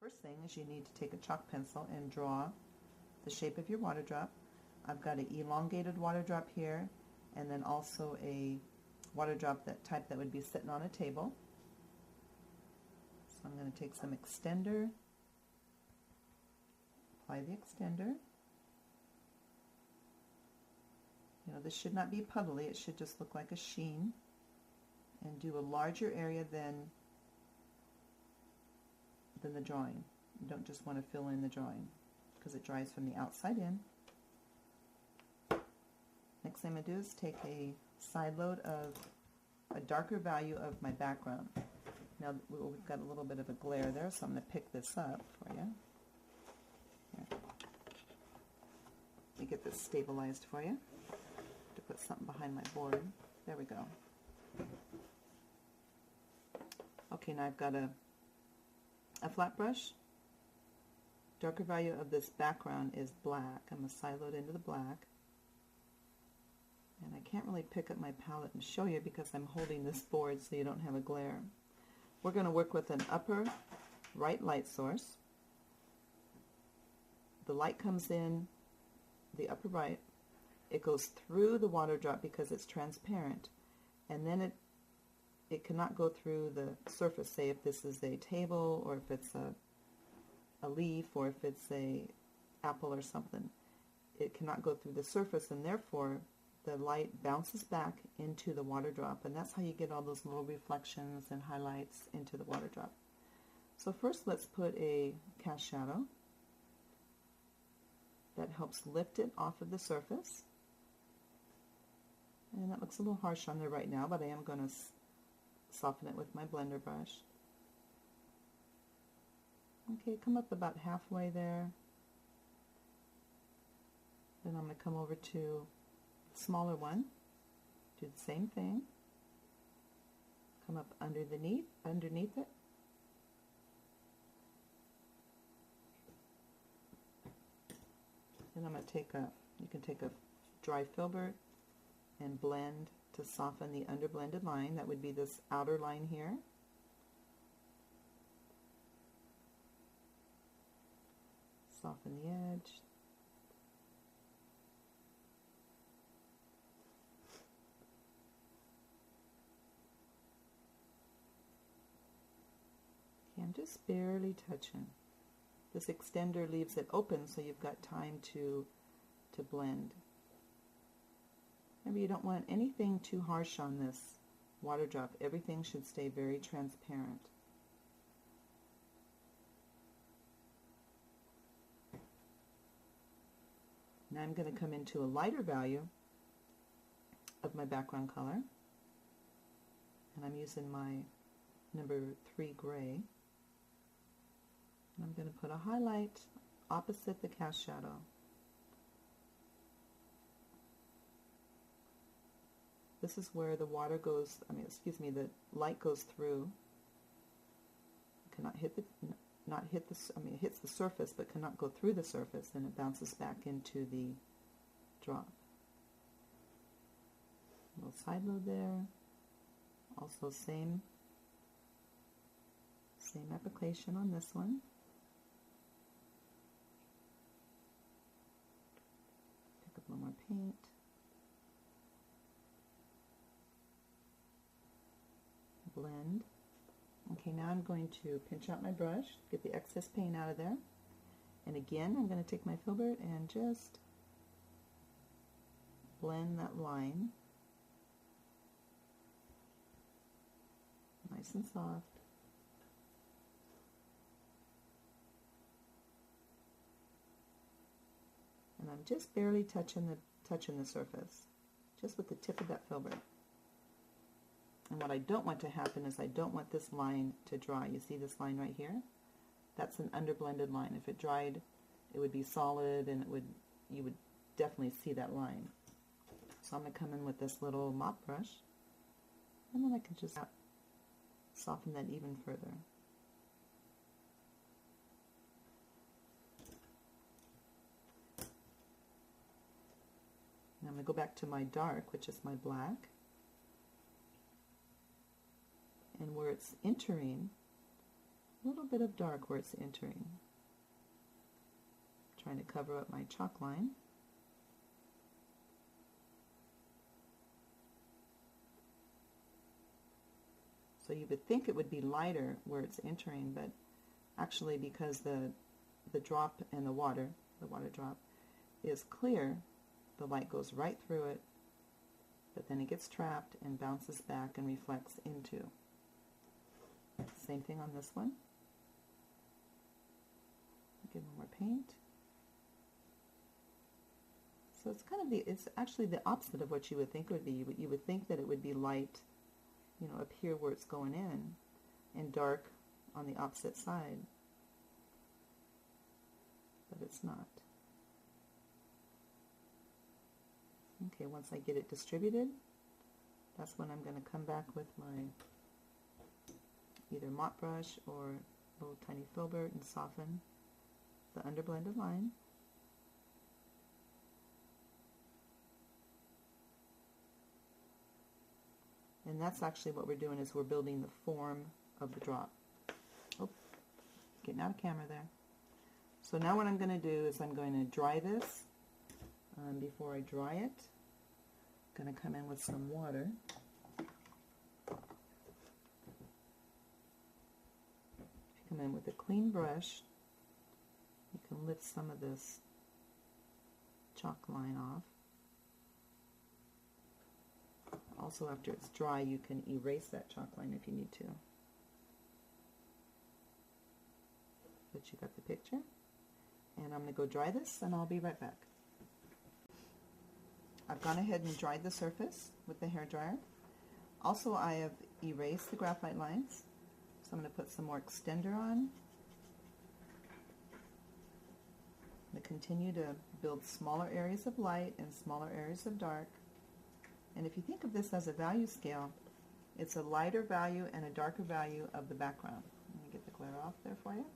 First thing is you need to take a chalk pencil and draw the shape of your water drop. I've got an elongated water drop here, and then also a water drop that would be sitting on a table. So I'm going to take some extender, apply the extender. You know, this should not be puddly, it should just look like a sheen, and do a larger area than the drawing. You don't just want to fill in the drawing because it dries from the outside in. Next thing I'm going to do is take a side load of a darker value of my background. Now we've got a little bit of a glare there, so I'm going to pick this up for you. Here. Let me get this stabilized for you. To put something behind my board. There we go. Okay, now I've got a flat brush. Darker value of this background is black. I'm going to side load into the black. And I can't really pick up my palette and show you because I'm holding this board so you don't have a glare. We're going to work with an upper right light source. The light comes in the upper right. It goes through the water drop because it's transparent, and then it cannot go through the surface. Say if this is a table, or if it's a leaf, or if it's a apple or something, it cannot go through the surface, and therefore the light bounces back into the water drop, and that's how you get all those little reflections and highlights into the water drop. So first let's put a cast shadow that helps lift it off of the surface. And that looks a little harsh on there right now, but I am going to soften it with my blender brush. Okay, come up about halfway there. Then I'm going to come over to the smaller one, do the same thing. Come up underneath it. Then I'm going to you can take a dry filbert and blend to soften the underblended line. That would be this outer line here. Soften the edge. Okay, I'm just barely touching. This extender leaves it open so you've got time to blend. Maybe you don't want anything too harsh on this water drop. Everything should stay very transparent. Now I'm going to come into a lighter value of my background color, and I'm using my number 3 gray. And I'm going to put a highlight opposite the cast shadow. This is where the water goes, the light goes through. It cannot hit it hits the surface but cannot go through the surface, and it bounces back into the drop. A little side load there. Also same application on this one. Pick up a little more paint. Blend. Okay, now I'm going to pinch out my brush, get the excess paint out of there, and again I'm going to take my filbert and just blend that line nice and soft. And I'm just barely touching the surface, just with the tip of that filbert. And what I don't want to happen is I don't want this line to dry. You see this line right here? That's an underblended line. If it dried, it would be solid, and you would definitely see that line. So I'm going to come in with this little mop brush, and then I can just soften that even further. Now I'm going to go back to my dark, which is my black. And where it's entering, a little bit of dark where it's entering. Trying to cover up my chalk line. So you would think it would be lighter where it's entering, but actually because the drop and the water drop is clear, the light goes right through it, but then it gets trapped and bounces back and reflects into. Same thing on this one. Give them more paint. So it's kind of it's actually the opposite of what you would think it would be. You would think that it would be light, you know, up here where it's going in, and dark on the opposite side. But it's not. Okay, once I get it distributed, that's when I'm going to come back with my either mop brush or a little tiny filbert and soften the underblended line. And that's actually what we're doing, is we're building the form of the drop. Oh, getting out of camera there. So now what I'm going to do is I'm going to dry this. Before I dry it, I'm going to come in with some water. If you come in with a clean brush, you can lift some of this chalk line off. Also, after it's dry, you can erase that chalk line if you need to. But you got the picture. And I'm going to go dry this, and I'll be right back. I've gone ahead and dried the surface with the hairdryer. Also, I have erased the graphite lines. So I'm going to put some more extender on. I'm going to continue to build smaller areas of light and smaller areas of dark. And if you think of this as a value scale, it's a lighter value and a darker value of the background. Let me get the glare off there for you.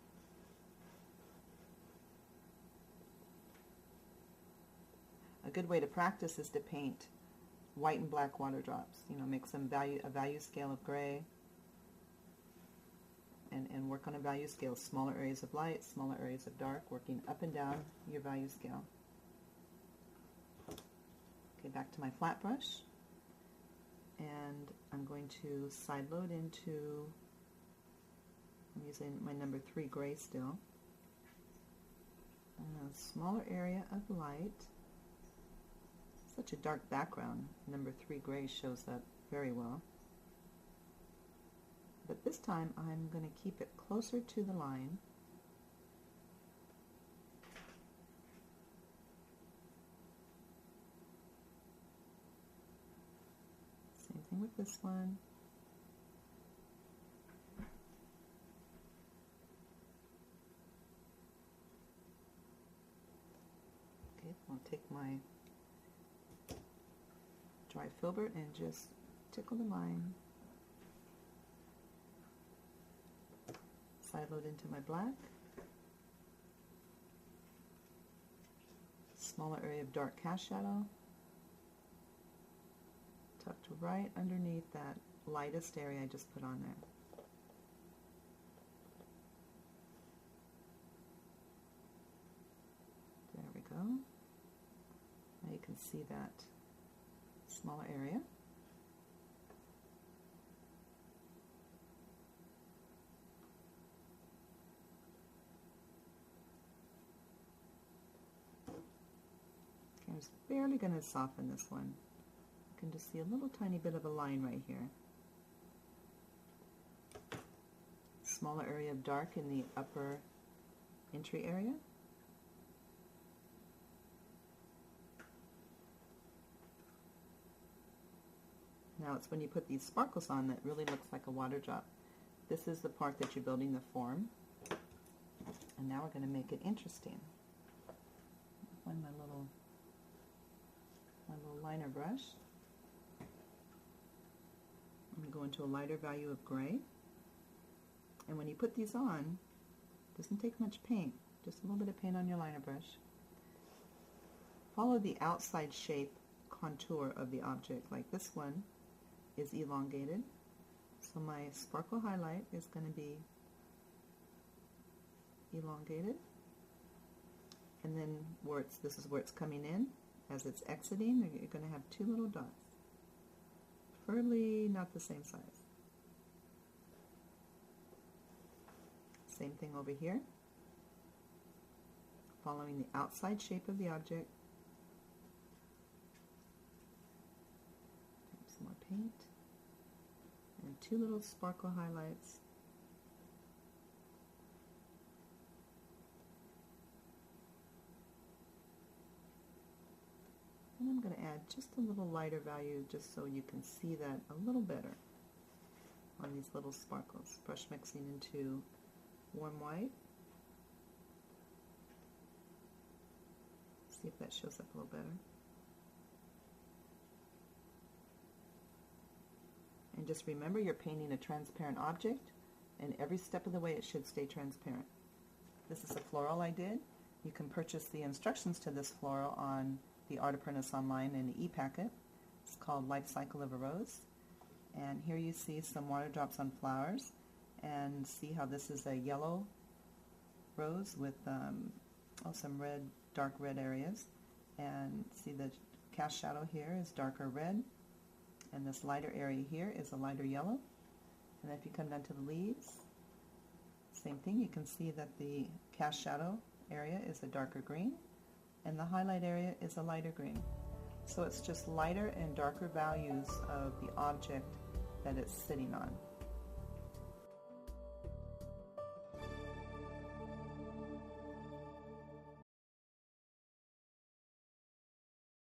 A good way to practice is to paint white and black water drops. You know, make some a value scale of gray, and work on a value scale. Smaller areas of light, smaller areas of dark, working up and down your value scale. Okay, back to my flat brush, and I'm going to side load into, I'm using my number 3 gray still, and a smaller area of light. Such a dark background, number 3 gray shows up very well. But this time I'm going to keep it closer to the line. Same thing with this one. Okay, I'll take my dry filbert and just tickle the line. Side load into my black. Smaller area of dark cast shadow. Tucked right underneath that lightest area I just put on there. There we go. Now you can see that smaller area. Okay, I'm just barely going to soften this one. You can just see a little tiny bit of a line right here. Smaller area of dark in the upper entry area. Now it's when you put these sparkles on that really looks like a water drop. This is the part that you're building the form. And now we're going to make it interesting. Find my little liner brush. I'm going to go into a lighter value of gray. And when you put these on, it doesn't take much paint. Just a little bit of paint on your liner brush. Follow the outside shape contour of the object. Like this one is elongated, so my sparkle highlight is going to be elongated. And then this is where it's coming in. As it's exiting, you're going to have two little dots. Preferably not the same size. Same thing over here. Following the outside shape of the object. Some more paint. And two little sparkle highlights. And I'm going to add just a little lighter value just so you can see that a little better on these little sparkles. Brush mixing into warm white. See if that shows up a little better. And just remember, you're painting a transparent object, and every step of the way it should stay transparent. This is a floral I did. You can purchase the instructions to this floral on the Art Apprentice online in the e-packet. It's called Life Cycle of a Rose. And here you see some water drops on flowers, and see how this is a yellow rose with some red, dark red areas. And see the cast shadow here is darker red, and this lighter area here is a lighter yellow. And if you come down to the leaves, same thing, you can see that the cast shadow area is a darker green, and the highlight area is a lighter green. So it's just lighter and darker values of the object that it's sitting on.